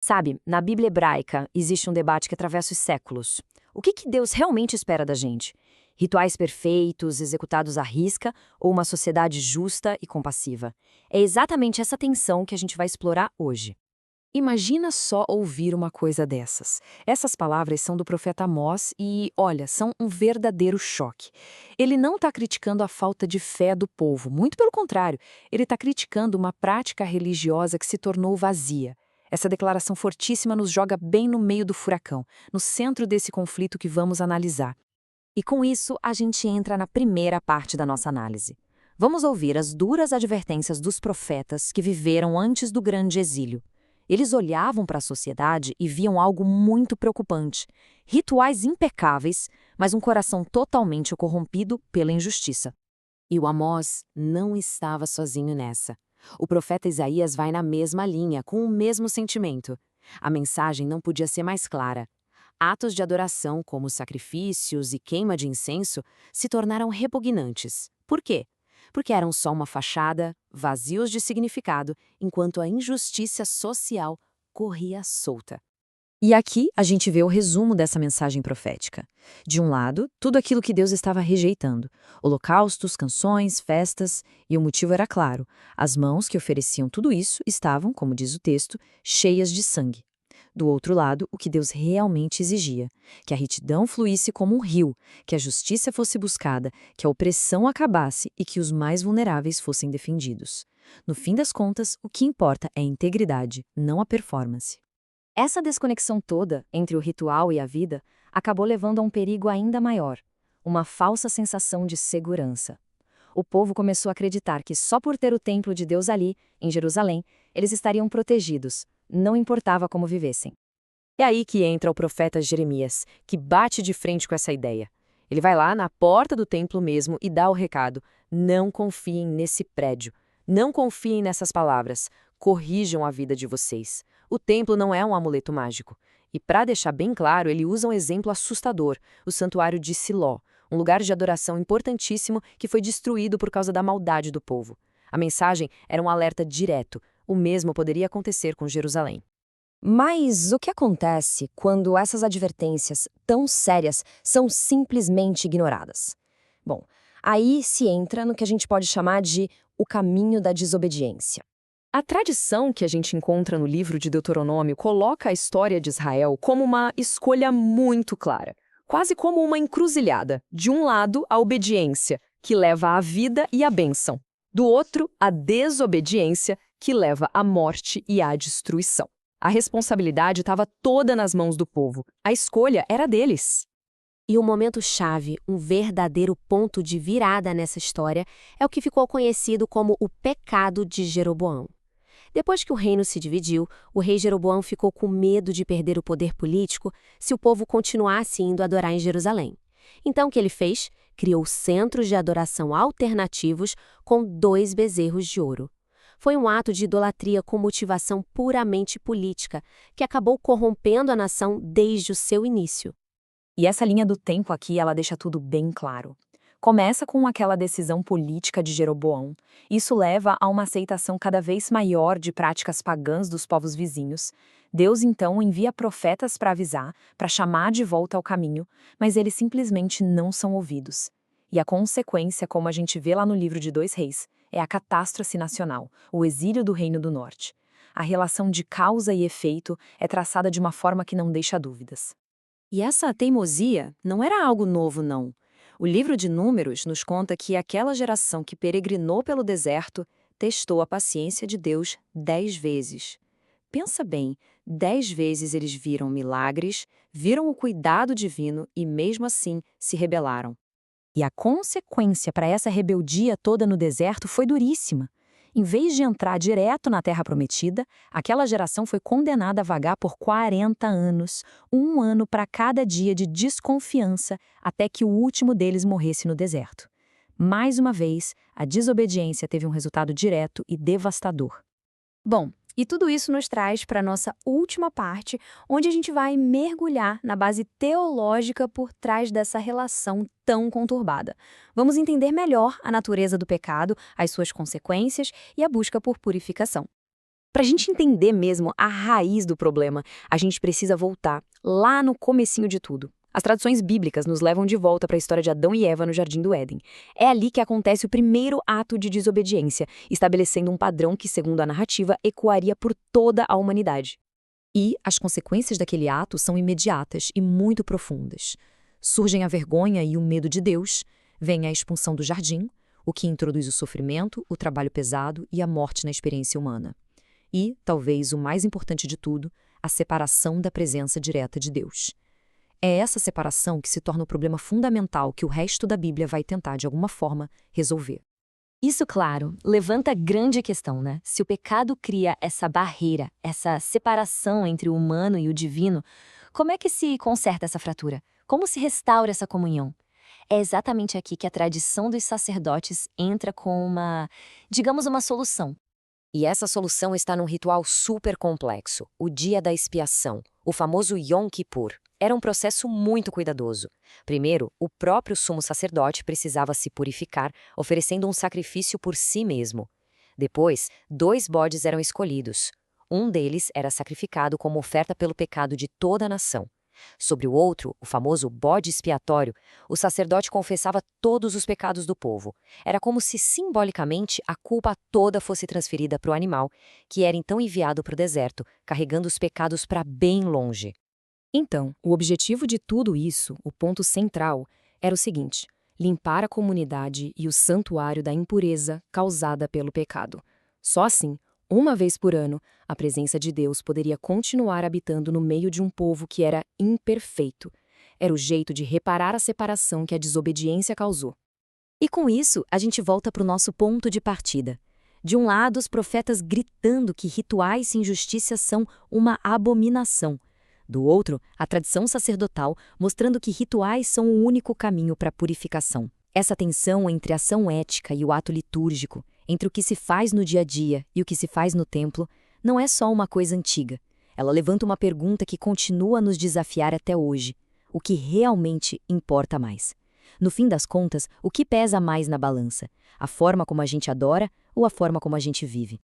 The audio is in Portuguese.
Sabe, na Bíblia hebraica existe um debate que atravessa os séculos. O que Deus realmente espera da gente? Rituais perfeitos, executados à risca, ou uma sociedade justa e compassiva? É exatamente essa tensão que a gente vai explorar hoje. Imagina só ouvir uma coisa dessas. Essas palavras são do profeta Amós e, olha, são um verdadeiro choque. Ele não está criticando a falta de fé do povo, muito pelo contrário, ele está criticando uma prática religiosa que se tornou vazia. Essa declaração fortíssima nos joga bem no meio do furacão, no centro desse conflito que vamos analisar. E com isso, a gente entra na primeira parte da nossa análise. Vamos ouvir as duras advertências dos profetas que viveram antes do grande exílio. Eles olhavam para a sociedade e viam algo muito preocupante: rituais impecáveis, mas um coração totalmente corrompido pela injustiça. E o Amós não estava sozinho nessa. O profeta Isaías vai na mesma linha, com o mesmo sentimento. A mensagem não podia ser mais clara. Atos de adoração, como sacrifícios e queima de incenso, se tornaram repugnantes. Por quê? Porque eram só uma fachada, vazios de significado, enquanto a injustiça social corria solta. E aqui a gente vê o resumo dessa mensagem profética. De um lado, tudo aquilo que Deus estava rejeitando: holocaustos, canções, festas, e o motivo era claro: as mãos que ofereciam tudo isso estavam, como diz o texto, cheias de sangue. Do outro lado, o que Deus realmente exigia: que a retidão fluísse como um rio, que a justiça fosse buscada, que a opressão acabasse e que os mais vulneráveis fossem defendidos. No fim das contas, o que importa é a integridade, não a performance. Essa desconexão toda entre o ritual e a vida acabou levando a um perigo ainda maior: uma falsa sensação de segurança. O povo começou a acreditar que só por ter o templo de Deus ali, em Jerusalém, eles estariam protegidos, não importava como vivessem. É aí que entra o profeta Jeremias, que bate de frente com essa ideia. Ele vai lá na porta do templo mesmo e dá o recado: não confiem nesse prédio, não confiem nessas palavras, corrijam a vida de vocês. O templo não é um amuleto mágico. E para deixar bem claro, ele usa um exemplo assustador: o santuário de Siló, um lugar de adoração importantíssimo que foi destruído por causa da maldade do povo. A mensagem era um alerta direto: o mesmo poderia acontecer com Jerusalém. Mas o que acontece quando essas advertências tão sérias são simplesmente ignoradas? Bom, aí se entra no que a gente pode chamar de o caminho da desobediência. A tradição que a gente encontra no livro de Deuteronômio coloca a história de Israel como uma escolha muito clara, quase como uma encruzilhada. De um lado, a obediência, que leva à vida e à bênção. Do outro, a desobediência, que leva à morte e à destruição. A responsabilidade estava toda nas mãos do povo. A escolha era deles. E o momento-chave, um verdadeiro ponto de virada nessa história, é o que ficou conhecido como o pecado de Jeroboão. Depois que o reino se dividiu, o rei Jeroboão ficou com medo de perder o poder político se o povo continuasse indo adorar em Jerusalém. Então o que ele fez? Criou centros de adoração alternativos com 2 bezerros de ouro. Foi um ato de idolatria com motivação puramente política, que acabou corrompendo a nação desde o seu início. E essa linha do tempo aqui, ela deixa tudo bem claro. Começa com aquela decisão política de Jeroboão. Isso leva a uma aceitação cada vez maior de práticas pagãs dos povos vizinhos. Deus então envia profetas para avisar, para chamar de volta ao caminho, mas eles simplesmente não são ouvidos. E a consequência, como a gente vê lá no livro de 2 Reis, é a catástrofe nacional, o exílio do Reino do Norte. A relação de causa e efeito é traçada de uma forma que não deixa dúvidas. E essa teimosia não era algo novo, não. O livro de Números nos conta que aquela geração que peregrinou pelo deserto testou a paciência de Deus 10 vezes. Pensa bem, 10 vezes eles viram milagres, viram o cuidado divino e, mesmo assim, se rebelaram. E a consequência para essa rebeldia toda no deserto foi duríssima. Em vez de entrar direto na Terra Prometida, aquela geração foi condenada a vagar por 40 anos, 1 ano para cada dia de desconfiança, até que o último deles morresse no deserto. Mais uma vez, a desobediência teve um resultado direto e devastador. Bom, e tudo isso nos traz para a nossa última parte, onde a gente vai mergulhar na base teológica por trás dessa relação tão conturbada. Vamos entender melhor a natureza do pecado, as suas consequências e a busca por purificação. Para a gente entender mesmo a raiz do problema, a gente precisa voltar lá no comecinho de tudo. As tradições bíblicas nos levam de volta para a história de Adão e Eva no Jardim do Éden. É ali que acontece o primeiro ato de desobediência, estabelecendo um padrão que, segundo a narrativa, ecoaria por toda a humanidade. E as consequências daquele ato são imediatas e muito profundas. Surgem a vergonha e o medo de Deus, vem a expulsão do jardim, o que introduz o sofrimento, o trabalho pesado e a morte na experiência humana. E, talvez o mais importante de tudo, a separação da presença direta de Deus. É essa separação que se torna o problema fundamental que o resto da Bíblia vai tentar, de alguma forma, resolver. Isso, claro, levanta a grande questão, né? Se o pecado cria essa barreira, essa separação entre o humano e o divino, como é que se conserta essa fratura? Como se restaura essa comunhão? É exatamente aqui que a tradição dos sacerdotes entra com digamos, uma solução. E essa solução está num ritual super complexo, o Dia da Expiação, o famoso Yom Kippur. Era um processo muito cuidadoso. Primeiro, o próprio sumo sacerdote precisava se purificar, oferecendo um sacrifício por si mesmo. Depois, 2 bodes eram escolhidos. Um deles era sacrificado como oferta pelo pecado de toda a nação. Sobre o outro, o famoso bode expiatório, o sacerdote confessava todos os pecados do povo. Era como se, simbolicamente, a culpa toda fosse transferida para o animal, que era então enviado para o deserto, carregando os pecados para bem longe. Então, o objetivo de tudo isso, o ponto central, era o seguinte: limpar a comunidade e o santuário da impureza causada pelo pecado. Só assim, uma vez por ano, a presença de Deus poderia continuar habitando no meio de um povo que era imperfeito. Era o jeito de reparar a separação que a desobediência causou. E com isso, a gente volta para o nosso ponto de partida. De um lado, os profetas gritando que rituais e injustiças são uma abominação. Do outro, a tradição sacerdotal mostrando que rituais são o único caminho para a purificação. Essa tensão entre a ação ética e o ato litúrgico, entre o que se faz no dia a dia e o que se faz no templo, não é só uma coisa antiga. Ela levanta uma pergunta que continua a nos desafiar até hoje: o que realmente importa mais? No fim das contas, o que pesa mais na balança? A forma como a gente adora ou a forma como a gente vive?